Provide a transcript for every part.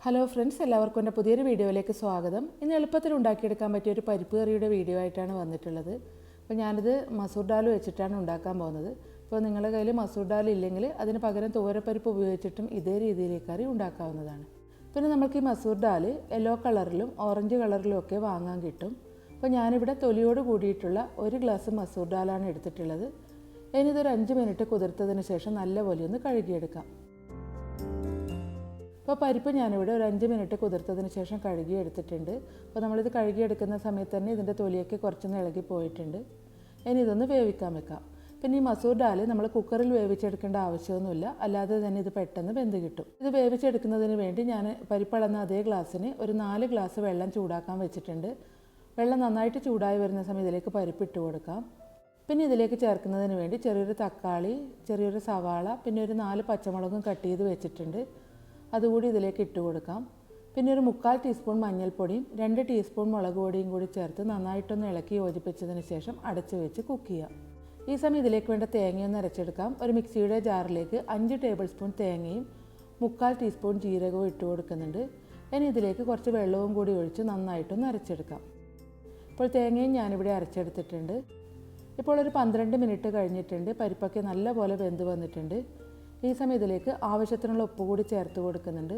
Hello friends, എല്ലാവർക്കും എൻ്റെ പുതിയൊരു വീഡിയോയിലേക്ക് സ്വാഗതം. ഇന്ന് എളുപ്പത്തിൽ ഉണ്ടാക്കിയെടുക്കാൻ പറ്റിയ ഒരു പരിപ്പ് കറിയുടെ വീഡിയോ ആയിട്ടാണ് വന്നിട്ടുള്ളത്. അപ്പോൾ ഞാനിത് മസൂർ ദാൽ വെച്ചിട്ടാണ് ഉണ്ടാക്കാൻ പോകുന്നത്. അപ്പോൾ നിങ്ങളുടെ കയ്യിൽ മസൂർ ദാൽ ഇല്ലെങ്കിൽ അതിന് പകരം തുവരപ്പരിപ്പ് ഉപയോഗിച്ചിട്ടും ഇതേ രീതിയിൽ കറി ഉണ്ടാക്കാവുന്നതാണ്. പിന്നെ നമുക്ക് ഈ മസൂർ ദാൽ യെല്ലോ കളറിലും ഓറഞ്ച് കളറിലും ഒക്കെ വാങ്ങാൻ കിട്ടും. അപ്പോൾ ഞാനിവിടെ തൊലിയോട് കൂടിയിട്ടുള്ള 1 ഗ്ലാസ് മസൂർ ദാലാണ് എടുത്തിട്ടുള്ളത്. ഇനി ഇതൊരു 5 മിനിറ്റ് കുതിർത്തതിന് ശേഷം നല്ലപോലെ ഒന്ന് കഴുകിയെടുക്കാം. അപ്പോൾ പരിപ്പ് ഞാനിവിടെ ഒരു 5 മിനിറ്റ് കുതിർത്തതിന് ശേഷം കഴുകി എടുത്തിട്ടുണ്ട്. അപ്പോൾ നമ്മളിത് കഴുകിയെടുക്കുന്ന സമയത്ത് തന്നെ ഇതിൻ്റെ തൊലിയൊക്കെ കുറച്ചൊന്ന് ഇളകി പോയിട്ടുണ്ട്. ഇനി ഇതൊന്ന് വേവിക്കാൻ വെക്കാം. പിന്നെ ഈ മസൂർ ദാൽ നമ്മൾ കുക്കറിൽ വേവിച്ചെടുക്കേണ്ട ആവശ്യമൊന്നുമില്ല, അല്ലാതെ തന്നെ ഇത് പെട്ടെന്ന് വെന്ത് കിട്ടും. ഇത് വേവിച്ചെടുക്കുന്നതിന് വേണ്ടി ഞാൻ പരിപ്പളന്ന അതേ ഗ്ലാസ്സിന് ഒരു 4 ഗ്ലാസ് വെള്ളം ചൂടാക്കാൻ വെച്ചിട്ടുണ്ട്. വെള്ളം നന്നായിട്ട് ചൂടായി വരുന്ന സമയം ഇതിലേക്ക് പരിപ്പ് ഇട്ട് കൊടുക്കാം. പിന്നെ ഇതിലേക്ക് ചേർക്കുന്നതിന് വേണ്ടി ചെറിയൊരു തക്കാളി, ചെറിയൊരു സവാള, പിന്നെ ഒരു 4 പച്ചമുളകും കട്ട് ചെയ്ത് വെച്ചിട്ടുണ്ട്. അതുകൂടി ഇതിലേക്ക് ഇട്ട് കൊടുക്കാം. പിന്നെ ഒരു 3/4 ടീസ്പൂൺ മഞ്ഞൾപ്പൊടിയും 2 ടീസ്പൂൺ മുളക് പൊടിയും കൂടി ചേർത്ത് നന്നായിട്ടൊന്ന് ഇളക്കി യോജിപ്പിച്ചതിന് ശേഷം അടച്ചു വെച്ച് കുക്ക് ചെയ്യാം. ഈ സമയം ഇതിലേക്ക് വേണ്ട തേങ്ങയൊന്ന് അരച്ചെടുക്കാം. ഒരു മിക്സിയുടെ ജാറിലേക്ക് 5 ടേബിൾ സ്പൂൺ തേങ്ങയും 3/4 ടീസ്പൂൺ ജീരകവും ഇട്ട് കൊടുക്കുന്നുണ്ട്. ഇനി ഇതിലേക്ക് കുറച്ച് വെള്ളവും കൂടി ഒഴിച്ച് നന്നായിട്ടൊന്ന് അരച്ചെടുക്കാം. ഇപ്പോൾ തേങ്ങയും ഞാനിവിടെ അരച്ചെടുത്തിട്ടുണ്ട്. ഇപ്പോൾ ഒരു 12 മിനിറ്റ് കഴിഞ്ഞിട്ടുണ്ട്. പരിപ്പൊക്കെ നല്ലപോലെ വെന്ത് വന്നിട്ടുണ്ട്. ഈ സമയം ഇതിലേക്ക് ആവശ്യത്തിനുള്ള ഉപ്പ് കൂടി ചേർത്ത് കൊടുക്കുന്നുണ്ട്.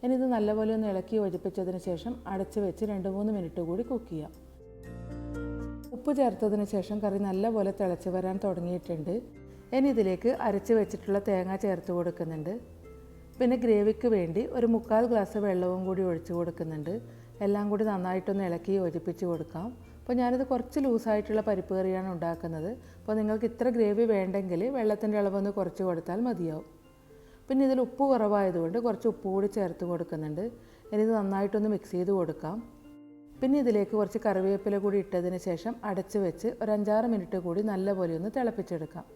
ഇനി ഇത് നല്ലപോലെ ഒന്ന് ഇളക്കി യോജിപ്പിച്ചതിന് ശേഷം അടച്ച് വെച്ച് 2-3 മിനിറ്റ് കൂടി കുക്ക് ചെയ്യാം. ഉപ്പ് ചേർത്തതിന് ശേഷം കറി നല്ലപോലെ തിളച്ച് വരാൻ തുടങ്ങിയിട്ടുണ്ട്. ഇനി ഇതിലേക്ക് അരച്ച് വെച്ചിട്ടുള്ള തേങ്ങ ചേർത്ത് കൊടുക്കുന്നുണ്ട്. പിന്നെ ഗ്രേവിക്ക് വേണ്ടി ഒരു 3/4 ഗ്ലാസ് വെള്ളവും കൂടി ഒഴിച്ച് കൊടുക്കുന്നുണ്ട്. എല്ലാം കൂടി നന്നായിട്ടൊന്ന് ഇളക്കി യോജിപ്പിച്ച് കൊടുക്കാം. അപ്പോൾ ഞാനിത് കുറച്ച് ലൂസായിട്ടുള്ള പരിപ്പ് കറിയാണ് ഉണ്ടാക്കുന്നത്. അപ്പോൾ നിങ്ങൾക്ക് ഇത്ര ഗ്രേവി വേണ്ടെങ്കിൽ വെള്ളത്തിൻ്റെ അളവൊന്ന് കുറച്ച് കൊടുത്താൽ മതിയാവും. പിന്നെ ഇതിൽ ഉപ്പ് കുറവായതുകൊണ്ട് കുറച്ച് ഉപ്പ് കൂടി ചേർത്ത് കൊടുക്കുന്നുണ്ട്. ഇനി ഇത് നന്നായിട്ടൊന്ന് മിക്സ് ചെയ്ത് കൊടുക്കാം. പിന്നെ ഇതിലേക്ക് കുറച്ച് കറിവേപ്പില കൂടി ഇട്ടതിന് ശേഷം അടച്ച് വെച്ച് ഒരു 5-6 മിനിറ്റ് കൂടി നല്ലപോലെ ഒന്ന് തിളപ്പിച്ചെടുക്കാം.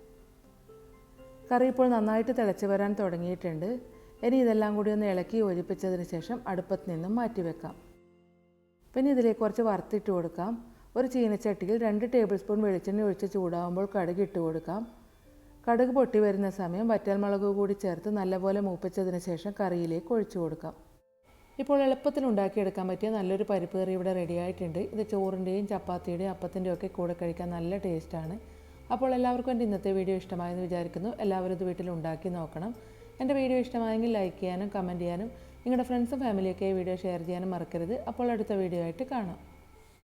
കറി ഇപ്പോൾ നന്നായിട്ട് തിളച്ച് വരാൻ തുടങ്ങിയിട്ടുണ്ട്. ഇനി ഇതെല്ലാം കൂടി ഒന്ന് ഇളക്കി യോജിപ്പിച്ചതിന് ശേഷം അടുപ്പത്ത് നിന്നും മാറ്റി വെക്കാം. പിന്നെ ഇതിലേക്ക് കുറച്ച് വറുത്തിട്ട് കൊടുക്കാം. ഒരു ചീനച്ചട്ടിയിൽ 2 ടേബിൾ സ്പൂൺ വെളിച്ചെണ്ണ ഒഴിച്ച് ചൂടാകുമ്പോൾ കടുക് ഇട്ട് കൊടുക്കാം. കടുക് പൊട്ടി വരുന്ന സമയം വറ്റൽമുളക് കൂടി ചേർത്ത് നല്ലപോലെ മൂപ്പിച്ചതിന് ശേഷം കറിയിലേക്ക് ഒഴിച്ചു കൊടുക്കാം. ഇപ്പോൾ എളുപ്പത്തിൽ ഉണ്ടാക്കിയെടുക്കാൻ പറ്റിയ നല്ലൊരു പരിപ്പ് കറി ഇവിടെ റെഡി ആയിട്ടുണ്ട്. ഇത് ചോറിൻ്റെയും ചപ്പാത്തിയുടെയും അപ്പത്തിൻ്റെയും ഒക്കെ കൂടെ കഴിക്കാൻ നല്ല ടേസ്റ്റാണ്. അപ്പോൾ എല്ലാവർക്കും എൻ്റെ ഇന്നത്തെ വീഡിയോ ഇഷ്ടമായെന്ന് വിചാരിക്കുന്നു. എല്ലാവരും ഇത് വീട്ടിൽ ഉണ്ടാക്കി നോക്കണം. എൻ്റെ വീഡിയോ ഇഷ്ടമായെങ്കിൽ ലൈക്ക് ചെയ്യാനും കമൻറ്റ് ചെയ്യാനും നിങ്ങളുടെ ഫ്രണ്ട്സും ഫാമിലിയൊക്കെ ഈ വീഡിയോ ഷെയർ ചെയ്യാനും മറക്കരുത്. അപ്പോൾ അടുത്ത വീഡിയോ ആയിട്ട് കാണാം.